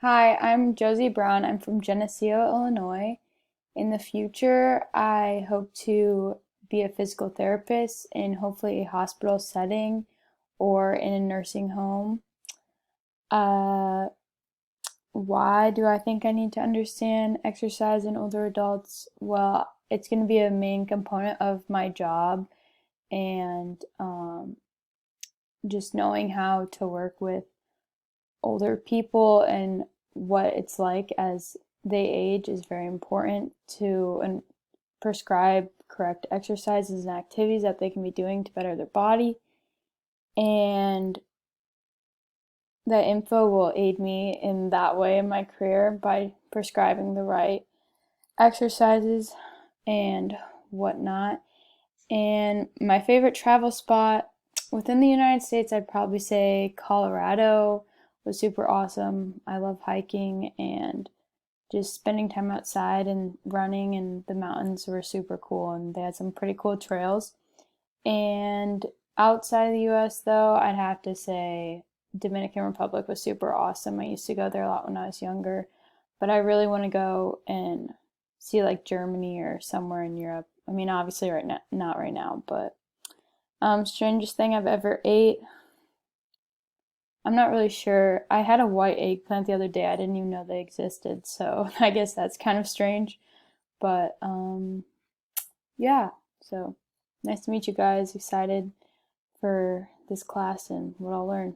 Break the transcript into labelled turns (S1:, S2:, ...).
S1: Hi, I'm Josie Brown. I'm from Geneseo, Illinois. In the future, I hope to be a physical therapist in hopefully a hospital setting or in a nursing home. Uh, why do I think I need to understand exercise in older adults? Well, it's going to be a main component of my job, and just knowing how to work with older people and what it's like as they age is very important to and prescribe correct exercises and activities that they can be doing to better their body. And that info will aid me in that way in my career by prescribing the right exercises and whatnot. And my favorite travel spot within the United States, I'd probably say Colorado was super awesome. I love hiking and just spending time outside and running, and the mountains were super cool and they had some pretty cool trails. And outside of the US, though, I'd have to say Dominican Republic was super awesome. I used to go there a lot when I was younger, but I really want to go and see like Germany or somewhere in Europe. I mean, obviously right now, not right now, but strangest thing I've ever ate. I'm not really sure. I had a white eggplant the other day. I didn't even know they existed, so I guess that's kind of strange. But yeah. So nice to meet you guys. Excited for this class and what I'll learn.